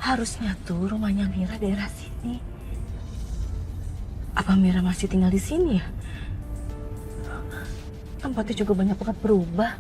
Harusnya tuh rumahnya Mira daerah sini. Apa Mira masih tinggal di sini ya? Tempatnya juga banyak banget berubah.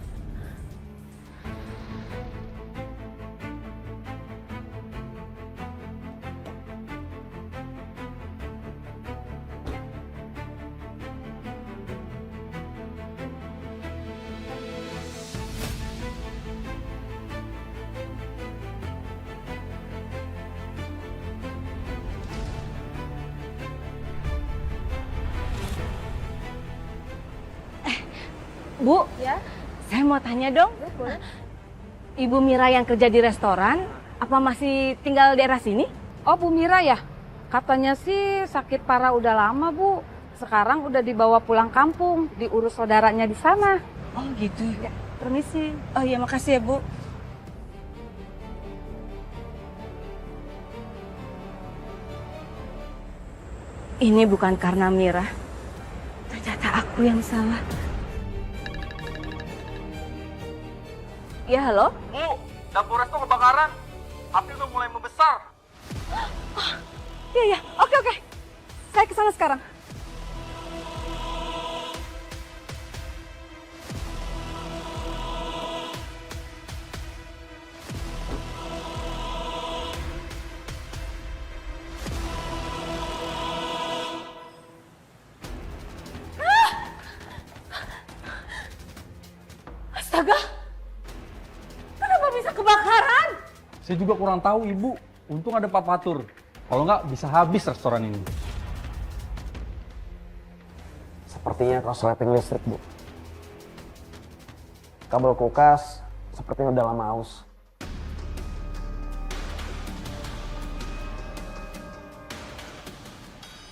Bu, ya, saya mau tanya dong. Boleh. Ibu Mira yang kerja di restoran, apa masih tinggal di daerah sini? Oh, Bu Mira ya? Katanya sih sakit parah udah lama, Bu. Sekarang udah dibawa pulang kampung, diurus saudaranya di sana. Oh gitu. Ya, permisi. Oh iya, makasih ya Bu. Ini bukan karena Mira. Ternyata aku yang salah. Ya, halo? Bu, dapur resto kebakaran. Api udah mulai membesar. Iya, oke. Saya ke sana sekarang. Astaga! Kenapa bisa kebakaran? Saya juga kurang tahu, Ibu. Untung ada Pak Fatur. Kalau nggak, bisa habis restoran ini. Sepertinya korsleting listrik, Bu. Kabel kulkas sepertinya udah lama aus.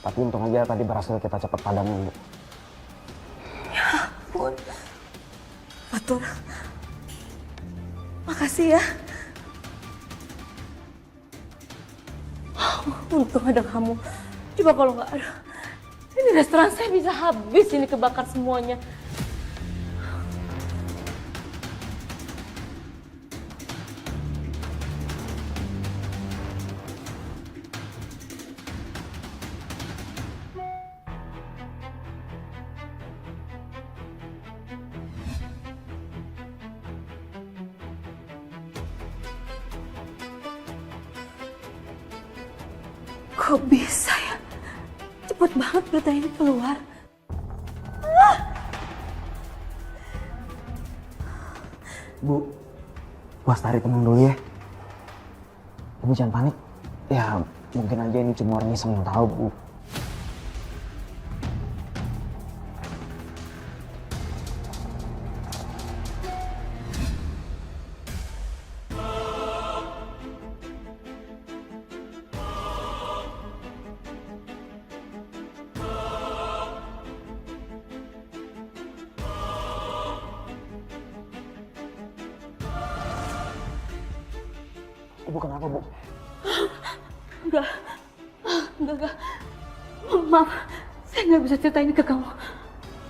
Tapi untung aja tadi berhasil kita cepat padamin, Bu. Ya ampun. Fatur. Makasih ya. Untung ada kamu. Coba kalau nggak ada, ini restoran saya bisa habis ini kebakar semuanya. Kok bisa ya? Cepet banget berita ini keluar. Bu, puas tarik tenang dulu ya. Ibu jangan panik. Ya, mungkin aja ini cuma orang iseng yang tahu, Bu. Ibu kenapa, Bu? Enggak. Maaf, saya nggak bisa cerita ini ke kamu.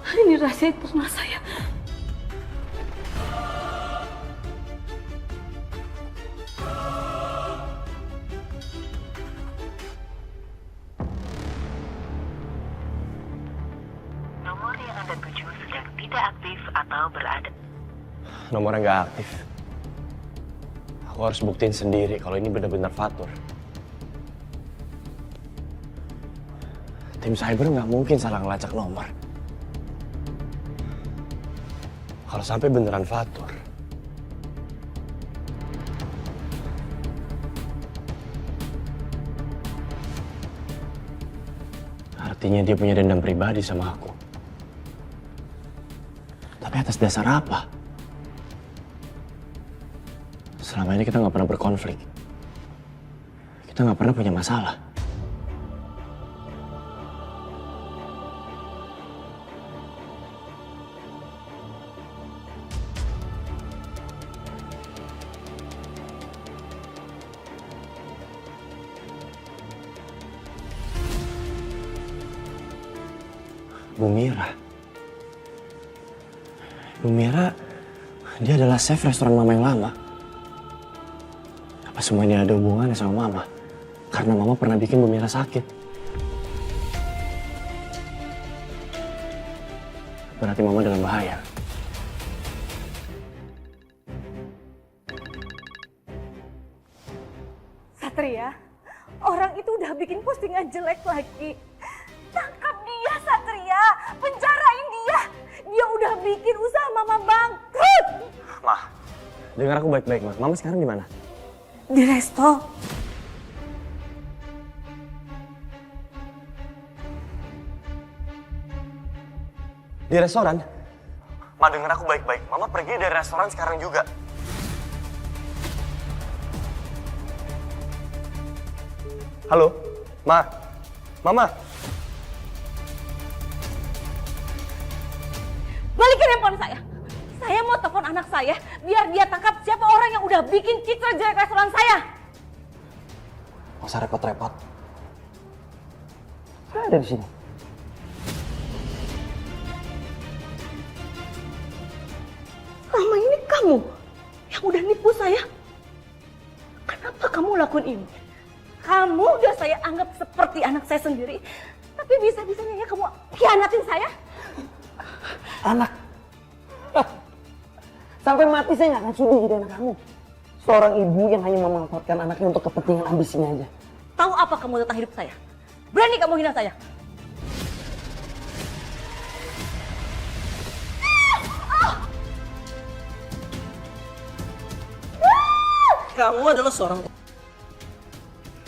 Ini rahasia internal saya. Nomor yang Anda tuju sedang tidak aktif atau berada. Nomornya nggak aktif. Aku harus buktiin sendiri kalau ini benar-benar Fatur. Tim cyber nggak mungkin salah ngelacak nomor. Kalau sampai beneran Fatur, artinya dia punya dendam pribadi sama aku. Tapi atas dasar apa? Selama ini kita nggak pernah berkonflik. Kita nggak pernah punya masalah. Bu Mira, dia adalah chef restoran mama yang lama. Apa Apa semuanya ada hubungannya sama Mama? Karena Mama pernah bikin Bu Mira sakit. Berarti Mama dalam bahaya. Satria, orang itu udah bikin postingan jelek lagi. Tangkap dia, Satria. Penjarain dia. Dia udah bikin usaha Mama bangkrut. Ma, dengar aku baik-baik, Ma. Mama sekarang di mana? Di resto. Di restoran? Ma, dengar aku baik-baik. Mama pergi dari restoran sekarang juga. Halo? Ma? Mama? Balikin handphone saya. Saya mau telepon anak saya biar dia tangkap siapa orang yang udah bikin citra jelek restoran saya. Gak usah repot-repot. Saya ada di sini. Selama ini kamu yang udah nipu saya. Kenapa kamu lakuin ini? Kamu udah saya anggap seperti anak saya sendiri. Tapi bisa-bisanya ya kamu khianatin saya. Anak. Sampai mati saya nggak akan sudi jadi anak kamu. Seorang ibu yang hanya memanfaatkan anaknya untuk kepentingan ambisinya aja. Tahu apa kamu tentang hidup saya? Berani kamu hina saya? Kamu adalah seorang...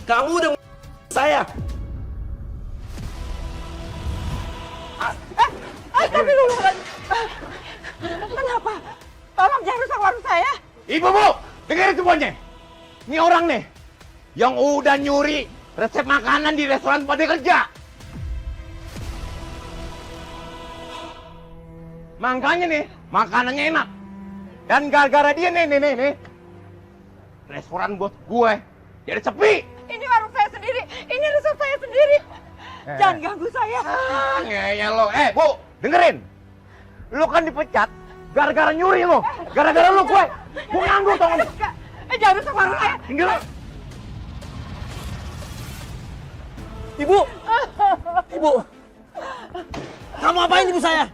Kamu udah saya. Kenapa? Tolong jangan rusak warung saya. Ibu, Bu, dengerin semuanya. Ini orang nih yang udah nyuri resep makanan di restoran pada kerja. Makanya nih, makanannya enak. Dan gara-gara dia nih. Restoran bos gue jadi sepi. Ini warung saya sendiri. Ini resep saya sendiri. Jangan ganggu saya. Ngeyel lo. Bu, dengerin. Lu kan dipecat gara-gara nyuri lo. Gara-gara lu gue nganggur tau gak? Jangan rusak warung saya. Tinggal lo. Ibu! Ibu! Kamu apain ibu saya?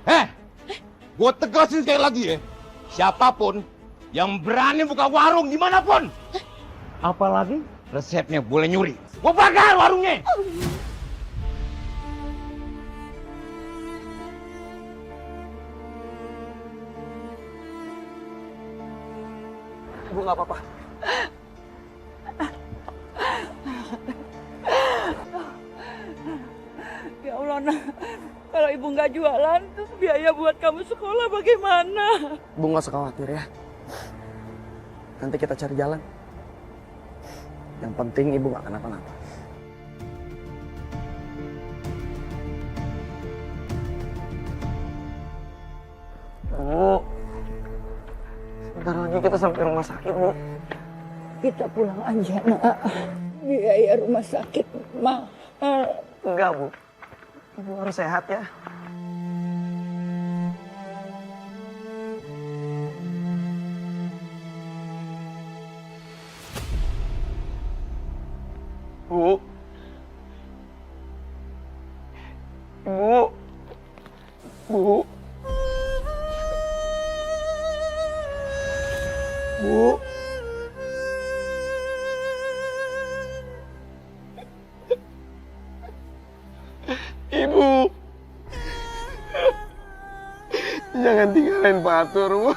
Gue tegasin sekali lagi ya. Siapapun yang berani buka warung dimanapun. Apalagi resepnya boleh nyuri. Gue bakar warungnya. Ibu nggak apa-apa. Ya Allah, nah. Kalau ibu nggak jualan, terus biaya buat kamu sekolah bagaimana? Ibu nggak usah khawatir ya. Nanti kita cari jalan. Yang penting ibu nggak kenapa-napa. Bu, sebentar lagi kita sampai rumah sakit, Bu. Kita pulang aja, nak. Biaya rumah sakit mahal. Enggak, Bu. Ibu harus sehat ya. Bu. Ibu. Bu. Bu. Ibu. Jangan tinggalin Fatur, Bu.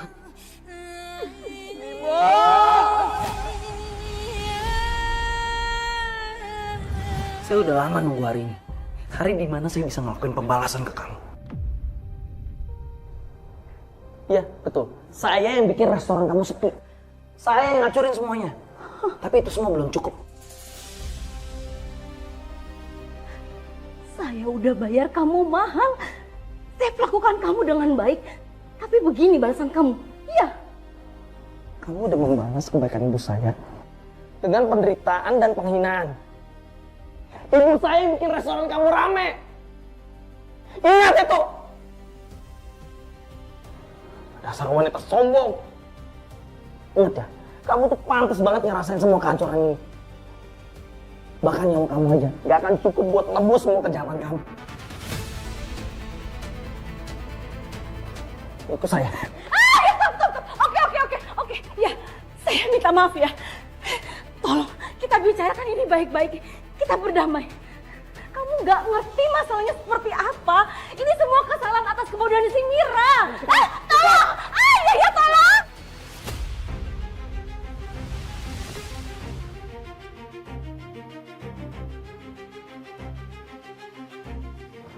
Saya udah lama nunggu hari ini. Hari di mana saya bisa ngelakuin pembalasan ke kamu. Iya, betul. Saya yang bikin restoran kamu sepi. Saya yang ngacurin semuanya. Tapi itu semua belum cukup. Saya udah bayar kamu mahal. Saya perlakukan kamu dengan baik. Tapi begini balasan kamu. Iya. Kamu udah membalas kebaikan ibu saya dengan penderitaan dan penghinaan. Ibu saya bikin restoran kamu rame. Ingat itu. Dasar wanita sombong. Ingat ya, Kamu tuh pantas banget ngerasain semua kehancuran ini. Bahkan nyawa kamu aja gak akan cukup buat nebus semua kejahatan kamu. Ikut saya. Stop. Oke. Ya, saya minta maaf ya. Tolong, kita bicarakan ini baik-baik. Kita berdamai. Kamu nggak ngerti masalahnya seperti apa. Ini semua kesalahan atas kebodohan si Mira. Tolong! Ya, tolong!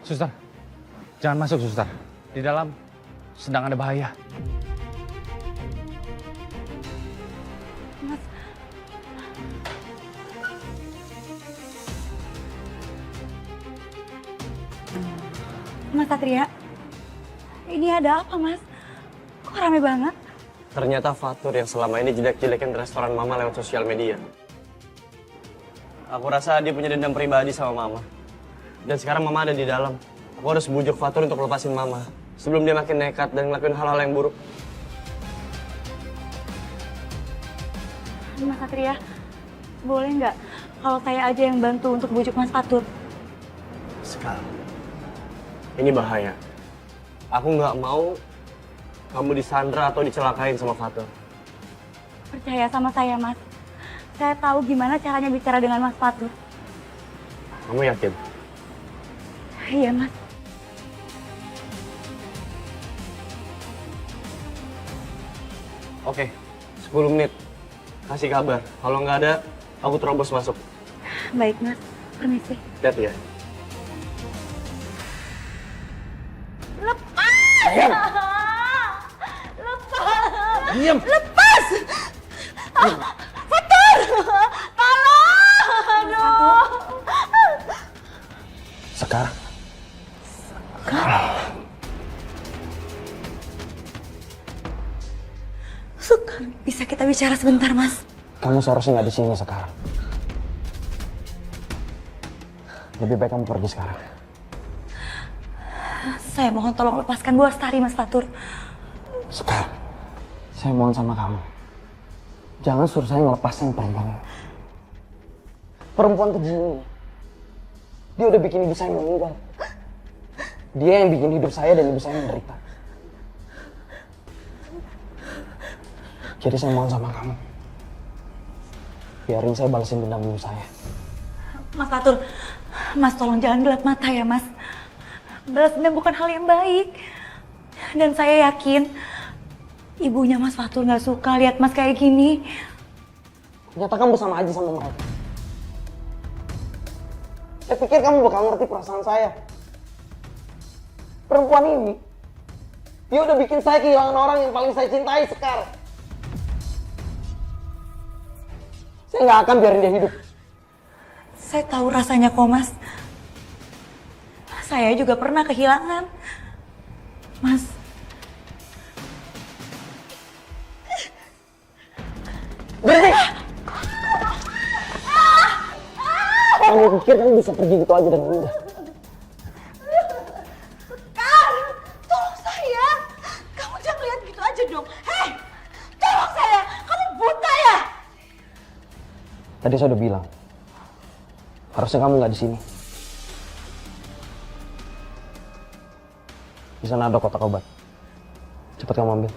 Suster, jangan masuk suster. Di dalam sedang ada bahaya. Mas Satria, ini ada apa mas? Kok rame banget? Ternyata Fatur yang selama ini jelek-jelekin restoran Mama lewat sosial media. Aku rasa dia punya dendam pribadi sama Mama. Dan sekarang Mama ada di dalam. Aku harus bujuk Fatur untuk lepasin Mama. Sebelum dia makin nekat dan ngelakuin hal-hal yang buruk. Mas Satria, boleh nggak kalau saya aja yang bantu untuk bujuk Mas Fatur? Sekarang. Ini bahaya. Aku nggak mau kamu disandra atau dicelakain sama Fatur. Percaya sama saya mas. Saya tahu gimana caranya bicara dengan Mas Fatur. Kamu yakin? Iya mas. Oke, 10 menit. Kasih kabar. Kalau nggak ada, aku terobos masuk. Baik mas, permisi. Lihat ya. Lepas! Lepas! Diam! Lepas! Fatur! Tolong! Aduh! Sekarang. Sekar, bisa kita bicara sebentar mas? Kamu seharusnya nggak di sini sekarang. Lebih baik kamu pergi sekarang. Saya mohon tolong lepaskan Bu Astari Mas Fatur. Sekarang. Saya mohon sama kamu. Jangan suruh saya ngelepasin perempuan. Perempuan keji ini. Dia udah bikin ibu saya meninggal. Dia yang bikin hidup saya dan ibu saya menderita. Jadi saya mohon sama kamu. Biarin saya balesin dendam ibu saya. Mas Fatur, Mas tolong jangan gelap mata ya Mas. Balas dendam bukan hal yang baik. Dan saya yakin ibunya Mas Fatur gak suka lihat Mas kayak gini. Ternyata kamu sama aja sama mereka. Saya pikir kamu bakal ngerti perasaan saya. Perempuan ini, dia udah bikin saya kehilangan orang yang paling saya cintai sekarang. Saya nggak akan biarin dia hidup. Saya tahu rasanya kok Mas. Saya juga pernah kehilangan. Mas. Berhenti! Kamu pikir kamu bisa pergi gitu aja dan udah? Sekar, tolong saya. Kamu jangan lihat gitu aja dong. Hei, tolong saya. Kamu buta ya? Tadi saya udah bilang, harusnya kamu nggak di sini. Di sana ada kotak obat. Cepat kamu ambil.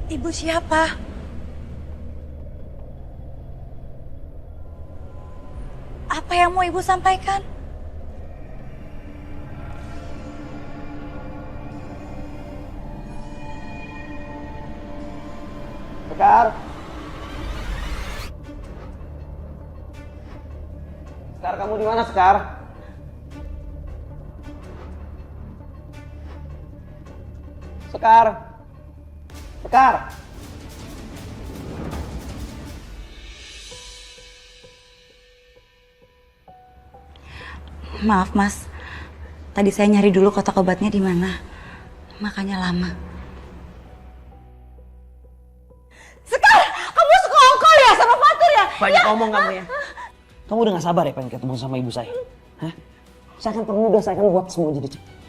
Ibu siapa? Apa yang mau Ibu sampaikan? Sekar. Sekar, kamu di mana, Sekar? Sekar. Sekar. Maaf Mas, tadi saya nyari dulu kotak obatnya di mana, makanya lama. Sekar, kamu sekongkol ya sama Fatur ya? Banyak ngomong kamu ya. Kamu udah gak sabar ya pengen ketemu sama ibu saya? Hah? Saya akan permudah, saya akan buat semua jadi cepat.